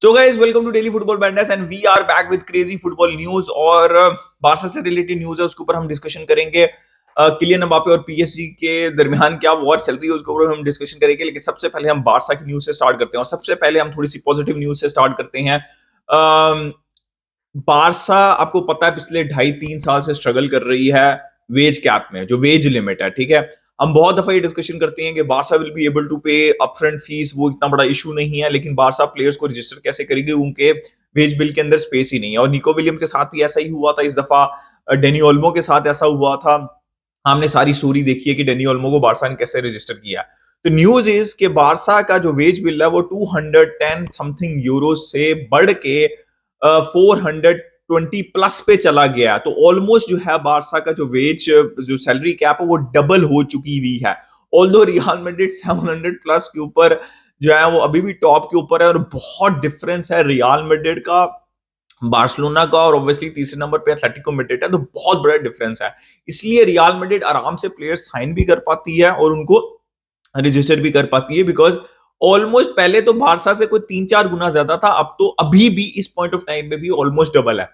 So guys, welcome to Daily Football Madness and we are back with crazy football news और Barça से related news है उसके ऊपर हम डिस्कशन करेंगे। किलियन एम्बापे और पीएसजी के दरमियान क्या वॉर चल रही है उसके ऊपर हम डिस्कशन करेंगे, लेकिन सबसे पहले हम बारसा की न्यूज से स्टार्ट करते हैं और सबसे पहले हम थोड़ी सी पॉजिटिव न्यूज से स्टार्ट करते हैं। बारसा आपको पता है पिछले 2.5-3 साल से स्ट्रगल कर रही है वेज कैप में, जो वेज लिमिट है। ठीक है, हम बहुत दफा ये डिस्कशन करते हैं कि Barca will be able to pay upfront fees, वो इतना बड़ा इशू नहीं है, लेकिन बारसा प्लेयर्स को रजिस्टर कैसे करेगी, उनके वेज बिल के अंदर स्पेस ही नहीं है। और निको विलियम के साथ भी ऐसा ही हुआ था इस दफा, डेनी ओल्मो के साथ ऐसा हुआ था। हमने सारी स्टोरी देखी है कि डेनी ओल्मो को बारसा ने कैसे रजिस्टर किया। तो न्यूज इज के बारसा का जो वेज बिल है वो 210 समथिंग यूरो से बढ़ के 420 प्लस पे चला गया। तो ऑलमोस्ट जो है बारसा का जो वेज जो सैलरी कैप है वो डबल हो चुकी हुई है। ऑल्दो रियल मैड्रिड 700 प्लस के ऊपर जो है वो अभी भी टॉप के ऊपर है और बहुत डिफरेंस है रियल मैड्रिड का, बार्सिलोना का और ऑब्वियसली तीसरे नंबर पे एथलेटिको मैड्रिड है। तो बहुत बड़ा डिफरेंस है, इसलिए रियल मैड्रिड आराम से प्लेयर्स साइन भी कर पाती है और उनको रजिस्टर भी कर पाती है, बिकॉज ऑलमोस्ट पहले तो बारसा से कोई 3-4 गुना ज्यादा था, अब तो अभी भी इस पॉइंट ऑफ टाइम पे भी ऑलमोस्ट डबल है।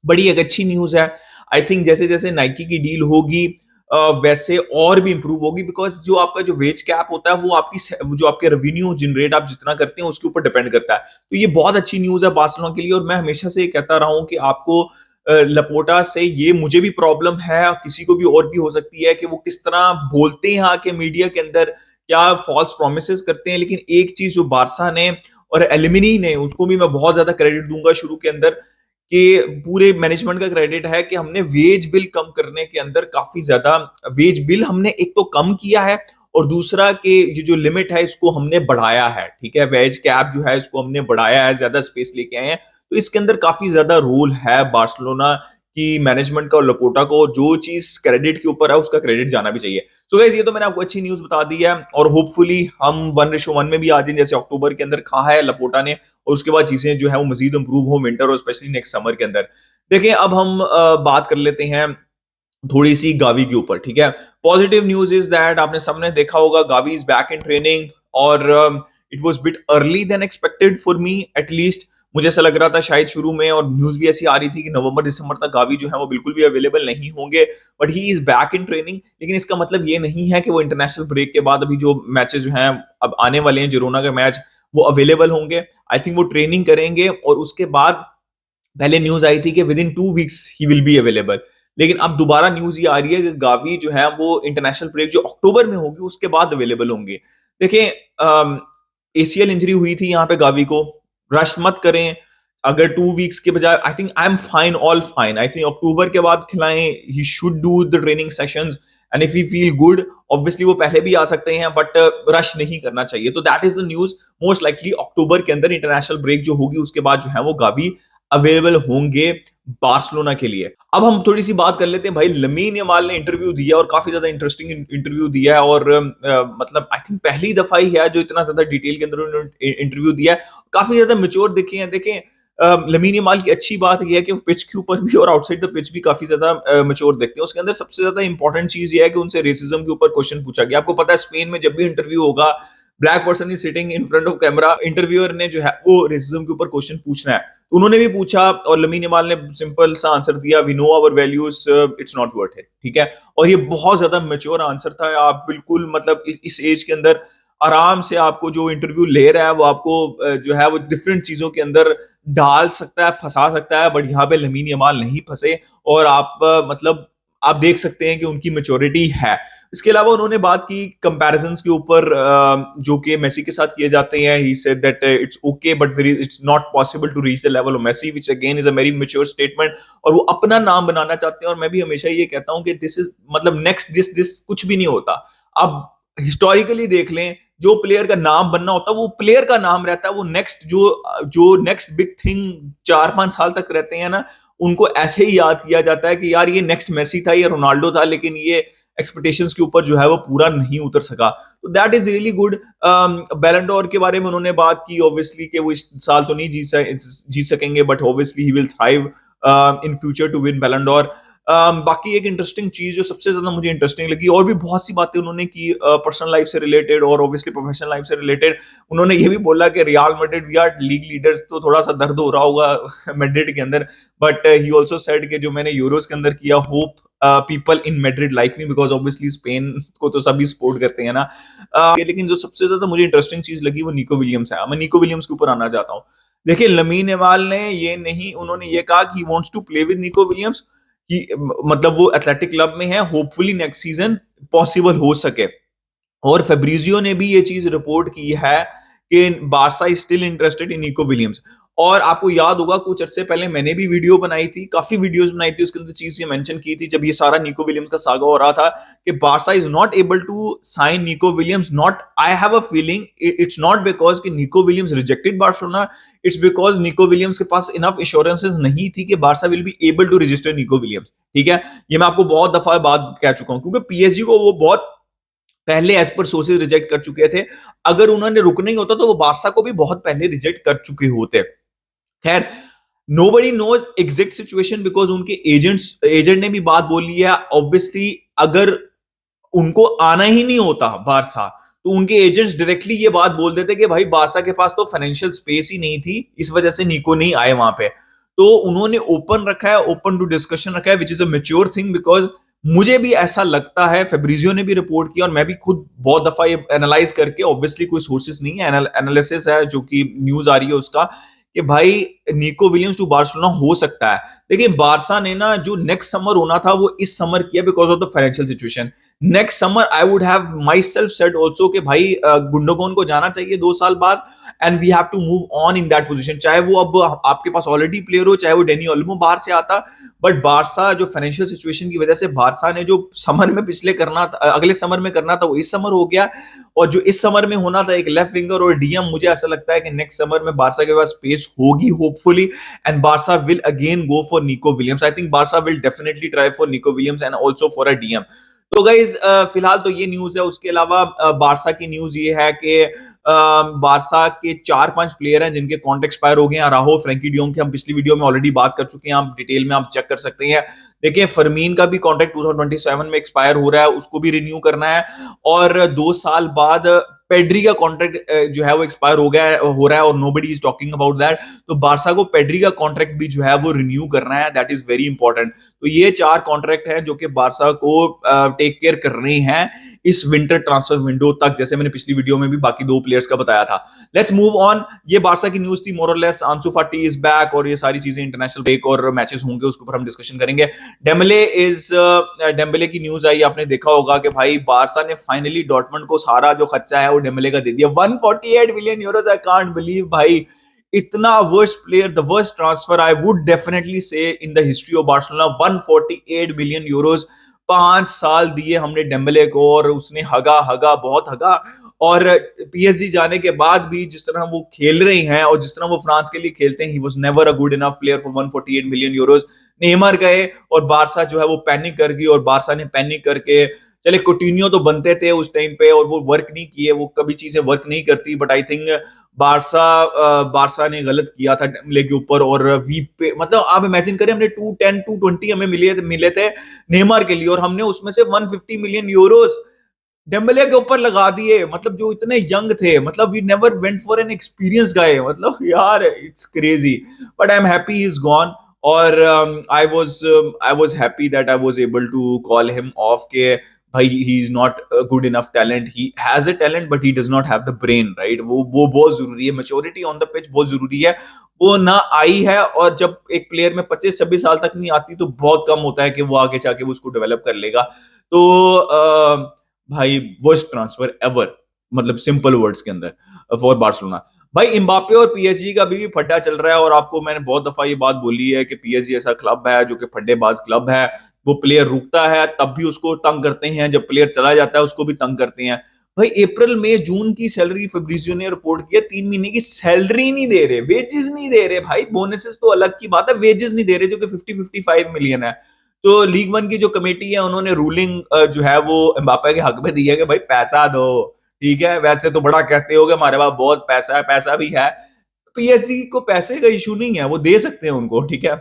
बड़ी एक अच्छी न्यूज है। आई थिंक जैसे जैसे नाइकी की डील होगी वैसे और भी इंप्रूव होगी, बिकॉज जो आपका जो वेज कैप होता है वो आपकी जो आपके रेवेन्यू जनरेट आप जितना करते हैं उसके ऊपर डिपेंड करता है। तो ये बहुत अच्छी न्यूज है बार्सिलोना के लिए और मैं हमेशा से ये कहता रहा हूं कि आपको लपोटा से ये मुझे भी प्रॉब्लम है, किसी को भी और भी हो सकती है कि वो किस तरह बोलते हैं आके मीडिया के अंदर, क्या फॉल्स प्रोमिस करते हैं। लेकिन एक चीज जो बारसा ने और एलिमिनी ने, उसको भी मैं बहुत ज्यादा क्रेडिट दूंगा शुरू के अंदर, कि पूरे मैनेजमेंट का क्रेडिट है कि हमने वेज बिल कम करने के अंदर काफी ज्यादा वेज बिल हमने एक तो कम किया है और दूसरा कि ये जो लिमिट है इसको हमने बढ़ाया है। ठीक है, वेज कैप जो है इसको हमने बढ़ाया है, ज्यादा स्पेस लेके आए हैं। तो इसके अंदर काफी ज्यादा रोल है बार्सिलोना की मैनेजमेंट का और लपोटा को, जो चीज क्रेडिट के ऊपर है उसका क्रेडिट जाना भी चाहिए। सो गाइस, ये तो मैंने आपको अच्छी न्यूज बता दी है और होपफुली हम 1:1 में भी आ जाएं जैसे अक्टूबर के अंदर कहा है लपोटा ने, और उसके बाद चीजें जो है वो मजीद इंप्रूव हो विंटर और स्पेशली नेक्स्ट समर के अंदर। देखिए, अब हम बात कर लेते हैं थोड़ी सी गावी के ऊपर। ठीक है, पॉजिटिव न्यूज इज दैट आपने सबने देखा होगा Gavi is back in training और it was bit early than expected for me at least. मुझे ऐसा लग रहा था शायद शुरू में, और न्यूज भी ऐसी आ रही थी कि नवंबर दिसंबर तक गावी जो है वो बिल्कुल भी अवेलेबल नहीं होंगे, but he is back in training. लेकिन इसका मतलब ये नहीं है कि वो इंटरनेशनल ब्रेक के बाद अभी जो मैचेस जो हैं अब आने वाले हैं, जिरोना का मैच, वो अवेलेबल होंगे। आई थिंक वो ट्रेनिंग करेंगे और उसके बाद पहले न्यूज आई थी कि with in 2 weeks he will be available. लेकिन अब दोबारा न्यूज ये आ रही है कि गावी जो है वो इंटरनेशनल ब्रेक जो अक्टूबर में होगी उसके बाद अवेलेबल होंगे। देखिए, एसीएल इंजरी हुई थी यहाँ पे गावी को, रश मत करें। अगर 2 वीक्स के बजाय, I think I am fine, all fine. I think October के बाद खिलाएं, he should do the training sessions and if he feel good obviously वो पहले भी आ सकते हैं, बट रश नहीं करना चाहिए। तो that is the news. Most likely October के अंदर इंटरनेशनल ब्रेक जो होगी उसके बाद जो है वो गावी अवेलेबल होंगे बार्सिलोना के लिए। अब हम थोड़ी सी बात कर लेते हैं भाई, लमीन यमाल ने इंटरव्यू दिया और काफी ज्यादा इंटरेस्टिंग इंटरव्यू दिया है और मतलब आई थिंक पहली दफा ही है जो इतना ज्यादा डिटेल के अंदर उन्होंने इंटरव्यू दिया है। काफी ज्यादा मेच्योर दिखे हैं। देखें, लमीन यमाल की अच्छी बात यह है कि पिच के ऊपर भी और आउटसाइड द पिच भी काफी ज्यादा मेच्योर दिखते हैं। उसके अंदर सबसे ज्यादा इंपॉर्टेंट चीज यह है कि उनसे रेसिज्म के ऊपर क्वेश्चन पूछा गया। आपको पता है स्पेन में जब भी इंटरव्यू होगा, black person is sitting in front of camera, interviewer ने जो है वो रेसिज्म के ऊपर क्वेश्चन पूछना है। तो उन्होंने भी पूछा और लमीन यमाल ने सिंपल सा आंसर दिया, we know our values, it's not worth it. ठीक है, और ये बहुत ज्यादा मेच्योर आंसर था। आप बिल्कुल मतलब इस एज के अंदर आराम से आपको जो इंटरव्यू ले रहा है वो आपको जो है वो डिफरेंट चीजों के अंदर डाल सकता है, फंसा सकता है, बट यहाँ पे लमीन यमाल नहीं फंसे और आप मतलब आप देख सकते हैं कि उनकी मेच्योरिटी है। इसके अलावा उन्होंने बात की कंपैरिजंस के ऊपर जो कि मेसी के साथ किए जाते हैं। He said that it's okay but it's not possible to reach the level of Messi, which again is a very mature statement. और वो अपना नाम बनाना चाहते हैं और मैं भी हमेशा ये कहता हूं कि दिस इज मतलब नेक्स्ट दिस कुछ भी नहीं होता। अब हिस्टोरिकली देख लें, जो प्लेयर का नाम बनना होता है वो प्लेयर का नाम रहता है, वो नेक्स्ट जो नेक्स्ट बिग थिंग 4-5 साल तक रहते हैं ना, उनको ऐसे ही याद किया जाता है कि यार ये नेक्स्ट मेसी था, ये रोनाल्डो था, लेकिन ये एक्सपेक्टेशंस के ऊपर जो है वो पूरा नहीं उतर सका। तो दैट इज रियली गुड। बैलन डोर के बारे में उन्होंने बात की ऑब्वियसली कि वो इस साल तो नहीं जीत सकेंगे, but obviously he will thrive in future to win Ballon d'Or. बाकी एक इंटरेस्टिंग चीज जो सबसे ज्यादा मुझे इंटरेस्टिंग लगी, और भी बहुत सी बातें उन्होंने की पर्सनल लाइफ से रिलेटेड और ऑब्वियसली प्रोफेशनल लाइफ से रिलेटेड। उन्होंने ये भी बोला कि Real Madrid we are league leaders, तो थोड़ा सा दर्द हो रहा होगा मैड्रिड के अंदर, बट ही ऑल्सो सेड कि जो मैंने यूरोज के अंदर किया, hope people in Madrid like me, because obviously Spain को तो सभी सपोर्ट करते हैं ना। लेकिन जो सबसे ज्यादा मुझे इंटरेस्टिंग चीज लगी वो निको विलियम्स है। मैं निको विलियम्स के ऊपर आना चाहता हूँ। देखिए, लमीन यमाल ने ये नहीं, उन्होंने ये कहा कि wants to play with Nico Williams, कि मतलब वो एथलेटिक क्लब में है, होपफुली नेक्स्ट सीजन पॉसिबल हो सके। और फेब्रिजियो ने भी ये चीज रिपोर्ट की है कि Barca is still interested in Nico Williams. और आपको याद होगा कुछ अरसे पहले मैंने भी वीडियो बनाई थी, काफी वीडियोस बनाई थी, उसके अंदर चीज ये मेंशन की थी जब ये सारा निको विलियम्स का सागा हो रहा था कि Barca is not able to sign Nico Williams. Not, I have a feeling it's not because कि Nico Williams rejected Barcelona, it's because Nico Williams के पास इनफ इंश्योरेंसेस नहीं थी कि Barca will be able to register Nico Williams. ठीक है, ये मैं आपको बहुत दफा बात कह चुका हूं, क्योंकि पीएसजी को वो बहुत पहले एज पर सोर्सेज रिजेक्ट कर चुके थे। अगर उन्होंने रुकना ही होता तो वो बारसा को भी बहुत पहले रिजेक्ट कर चुके होते। खैर, nobody knows exact situation because उनके एजेंट ने भी बात बोली है। ऑब्वियसली अगर उनको आना ही नहीं होता बारसा, तो उनके एजेंट्स डायरेक्टली ये बात बोल देते कि भाई बारसा के पास तो फाइनेंशियल स्पेस ही नहीं थी, इस वजह से निको नहीं आए वहां पे। तो उन्होंने ओपन रखा है, ओपन टू डिस्कशन रखा है, which is a mature thing, because मुझे भी ऐसा लगता है, फेब्रिजियो ने भी रिपोर्ट किया और मैं भी खुद बहुत दफा ये एनालाइज करके, ऑब्वियसली कोई सोर्सेस नहीं है, एनालिसिस है जो कि न्यूज आ रही है उसका, कि भाई निको विलियम्स टू बार्सिलोना हो सकता है। लेकिन बारसा ने ना जो नेक्स्ट समर होना था वो इस समर किया because of the financial situation. Next summer I would have myself said also कि भाई गुंडोगोन को जाना चाहिए 2 साल बाद, and we have to move on in that position. चाहे वो अब आपके पास ऑलरेडी प्लेयर हो, चाहे वो डेनी ओल्मो बाहर से आता, बट बारसा जो फाइनेंशियल सिचुएशन की वजह से बारसा ने जो समर में पिछले करना था, अगले समर में करना था, वो इस समर हो गया। और जो इस समर में होना था एक लेफ्ट विंगर और डीएम, मुझे ऐसा लगता है कि नेक्स्ट समर में बारसा के पास स्पेस होगी hopefully, and Barca will again go for Nico Williams. I think Barca will definitely try for Nico Williams and also for a DM. तो गाइज फिलहाल तो ये न्यूज है। उसके अलावा बारसा की न्यूज ये है कि बारसा के 4-5 प्लेयर हैं जिनके कॉन्ट्रैक्ट एक्सपायर हो गए हैं। अराहो, फ्रैंकी डियोंग की हम पिछली वीडियो में ऑलरेडी बात कर चुके हैं, आप डिटेल में आप चेक कर सकते हैं। देखिए, फरमीन का भी कॉन्ट्रैक्ट 2027 में एक्सपायर हो रहा है, उसको भी रिन्यू करना है। और 2 साल बाद पेड्री का कॉन्ट्रैक्ट जो है वो एक्सपायर हो रहा है और nobody is talking about that. तो बारसा को पेड्री का कॉन्ट्रैक्ट भी जो है वो रिन्यू करना है, दैट इज वेरी इंपॉर्टेंट। तो ये 4 कॉन्ट्रैक्ट हैं जो कि बारसा को टेक केयर करने हैं इस विंटर ट्रांसफर विंडो तक, जैसे मैंने पिछली वीडियो में भी बाकी 2 प्लेयर्स का बताया था। Let's move on. ये बारसा की न्यूज थी मोर और लेस। आंसू फाटी इज बैक और ये सारी चीजें, इंटरनेशनल ब्रेक और मैचेस होंगे उसके ऊपर हम डिस्कशन करेंगे। डेम्बले की न्यूज आई, आपने देखा होगा कि भाई बारसा ने फाइनली डॉर्टमुंड को सारा जो खर्चा है वो डेम्बले का दे दिया, 148 million euros. I can't believe भाई, इतना worst player, the worst transfer I would definitely say in the history of Barcelona. 148 million euros, 5 साल दिए हमने डेम्बले को और उसने हगा हगा बहुत हगा। और पीएसजी जाने के बाद भी जिस तरह वो खेल रहे हैं और जिस तरह वो फ्रांस के लिए खेलते हैं, he was never a good enough player for 148 million Euros. Neymar गए और बारसा जो है वो पैनिक कर गई, और बारसा ने पैनिक करके, चले कुटिन्यो तो बनते थे उस टाइम पे और वो वर्क नहीं किए, वो कभी चीजें वर्क नहीं करती, बट आई थिंक बारसा ने गलत किया था डेम्बले के ऊपर। और वी पे मतलब आप इमेजिन करें, हमने 210 220 हमें मिले थे नेमार के लिए, और हमने उसमें से 150 मिलियन यूरोस डेम्बले के ऊपर लगा दिए, मतलब जो इतने यंग थे, मतलब we never went for an experienced guy, मतलब यार it's crazy. But I am happy he is gone. और I was happy that I was able to call him off के भाई he is not good enough talent, he has a talent but he does not have the brain, right. वो बहुत जरूरी है, maturity on the pitch बहुत जरूरी है, वो ना आई है। और जब एक प्लेयर में 25-26 साल तक नहीं आती तो बहुत कम होता है कि वो आगे जाके उसको डेवलप कर लेगा। तो भाई वर्स्ट ट्रांसफर एवर, मतलब सिंपल वर्ड्स के अंदर फॉर बार्सिलोना। भाई एम्बापे और पीएसजी का भी फड्डा चल रहा है, और आपको मैंने बहुत दफा ये बात बोली है कि पीएसजी ऐसा क्लब है जो कि फड्डेबाज क्लब है। वो प्लेयर रुकता है तब भी उसको तंग करते हैं, जब प्लेयर चला जाता है उसको भी तंग करते हैं। भाई अप्रैल मई जून की सैलरी फेब्रिजियो ने रिपोर्ट किया, 3 महीने की सैलरी नहीं दे रहे, वेजेस नहीं दे रहे भाई। बोनसेस तो अलग की बात है, वेजेस नहीं दे रहे, जो कि 50-55 मिलियन है। तो लीग वन की जो कमेटी है उन्होंने रूलिंग जो है वो एम्बापे के हक में दी है कि भाई पैसा दो। ठीक है, वैसे तो बड़ा कहते हो कि हमारे पास बहुत पैसा है, पैसा भी है। पीएसजी को पैसे का इशू नहीं है, वो दे सकते हैं उनको, ठीक है।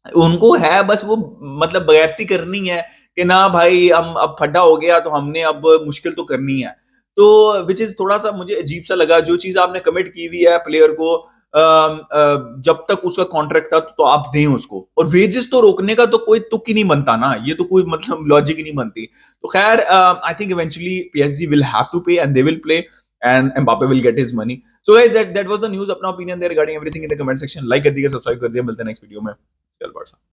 उनको है बस वो मतलब बगैरती करनी है कि ना भाई हम अब फड्डा हो गया तो हमने अब मुश्किल तो करनी है। तो व्हिच इज़ थोड़ा-सा मुझे अजीब-सा लगा जो चीज़ आपने कमिट की हुई है प्लेयर को जब तक उसका कॉन्ट्रैक्ट था तो आप दें उसको और वेजेस तो रोकने का तो कोई तुक ही नहीं बनता ना, ये तो कोई मतलब लॉजिक ही नहीं बनती। तो खैर I think eventually PSG will have to pay and they will play and Mbappe will get his money. So guys that was the news अपना opinion there regarding everything in the comment section like कर दिया, subscribe कर दिया, मिलते हैं next video में। चल bye.